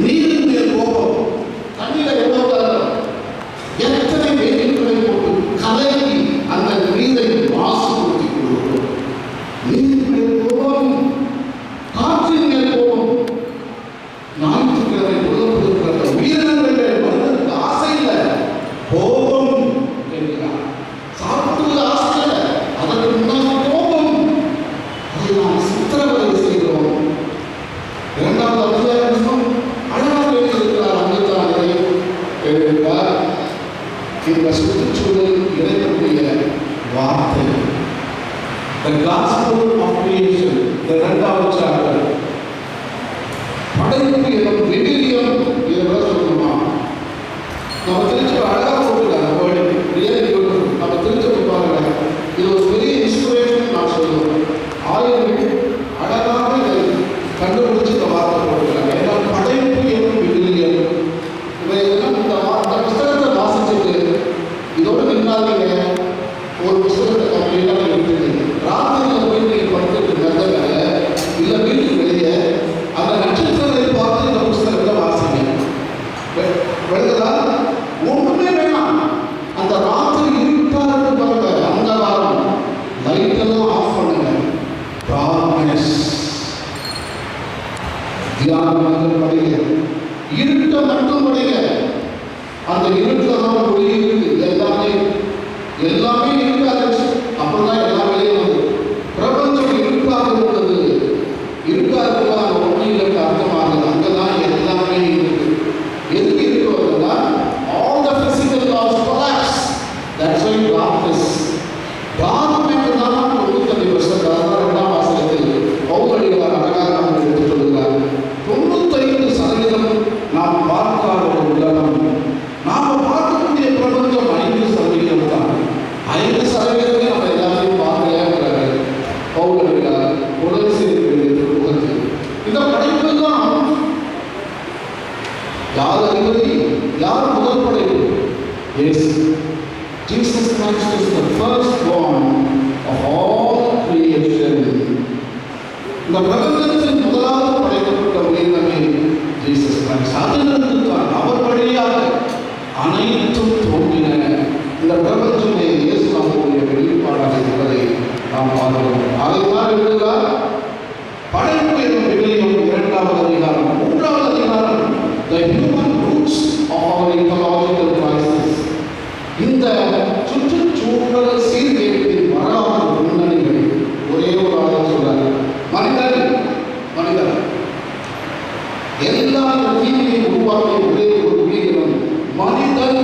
நீரினுடைய கோபம் தண்ணீரை எவ்வளவு தரணும், எத்தனை வேதிகளை போட்டு கலக்கி அந்த நீரை மாசுபடுத்தி கொடுக்கிறோம். நீரினுடைய கோபம், காற்றினுடைய கோபம், ஞாயிற்றுக்கிழமை உலகப்படுகிற உயிரினங்கள் வருவதற்கு ஆசை இல்லை, கோபம் என்கிறார். சாப்பிடுவது ஆசை இல்லை, அதற்கு முன்னால் கோபம். அதை நாம் சித்திரவதை செய்கிறோம். இரண்டாவது அத்தியாயம் அழகாக எழுதியிருக்கிறார். அங்குத்தான் இதை எழுதியிருக்கிறார். இந்த சுற்றுச்சூழல் இறைவனுடைய வார்த்தை. The Gospel of Creation, the இரண்டாவது சாப்டர். படைப்பு எனும் விவிலியம் இதை சொல்லணுமா? நம்ம திருச்சி அழகாக போட்டுருக்காங்க. நம்ம திருச்சி பாருங்க, இது ஒரு பெரிய இன்ஸ்பிரேஷன் நான் சொல்லுவேன். ஆயிரங்கள் அழகாக இதை கண்டுபிடிச்சு இந்த வார்த்தை போட்டுருக்காங்க. ஏன்னா படைப்பு எனும் விவிலியம் இவையெல்லாம் இந்த புஸ்தகத்தை வாசிச்சுட்டு இதோட நின்னாதீங்க. ஒரு புஸ்தகத்தை கம்ப்ளீட்டாக இருக்குது. ராத்திரியில் போய் நீங்கள் படித்துட்டு நடந்ததால இல்லை வீட்டுக்கு வெளியே அந்த நட்சத்திரத்தை பார்த்து இந்த புஸ்தகத்தை வாசிங்க. விழுதா ஒன்றுமே வேணாம். அந்த ராத்திரி இருட்டாக பாருங்க, அந்த வாரம் லைட்டெல்லாம் ஆஃப் பண்ணுங்க. டார்க்னஸ் தியானம் படிங்க, இருட்டை மட்டும் படிங்க. அந்த இருட்டில் தான் ஒளி இருக்கு. எல்லாமே இருக்காது. அப்பதான் எல்லாம் வெளியே வந்து பிரபஞ்சம் இருக்காக உள்ளது. இருக்காது ஒன்றும் இல்லைக்கு அர்த்தமாகுது. அங்கதான் எல்லாமே இருக்கு. எதுக்கு இருக்கிறதுனா all the physical laws collapse. That's why darkness. Darkness தான் 95% இரண்டாம் வாசகத்தில் பவுலடிகளார் அழகாக நாம் எடுத்துக் கொள்கிறார். 95% நாம் பார்க்காத ஒரு உலகம். நாம் பார்க்கக்கூடிய பிரபஞ்சம் 5% தான். 5% நம்ம எல்லாத்தையும் பார்க்கலையாங்கிறாரு பவுலடிகளார் உலகத்தில். இந்த படைப்பு தான் யார் அதிபதி, யார் முதல் படைப்பு? Yes, Jesus Christ is the firstborn of all creation. இந்த பிரபஞ்சத்தின் முதலாவது படைக்கப்பட்ட உயிரினமே ஜீசஸ் கிரைஸ்ட். அதிலிருந்து தான் அவர் வழியாக அனைத்தும் தோன்றின. இந்த பிரபஞ்சமே இயேசு நாமமுடைய வெளிப்பாடாக இருப்பதை நாம் பார்க்கிறோம். அதைத்தான் எழுதுகிறார். படைப்பு எனும் விவிலியம் 2வது அதிகாரம். 3வது அதிகாரம் the human roots of our ecological crisis. இந்த சுற்றுச்சூழல் சீர்கேட்டின் வரலாற்று முன்னணிகள் ஒரே ஒரு ஆளை சொல்றாரு. மனிதன் எல்லா தீமையை உருவாக்கிய ஒரே ஒரு உயிரினம் மனிதன்.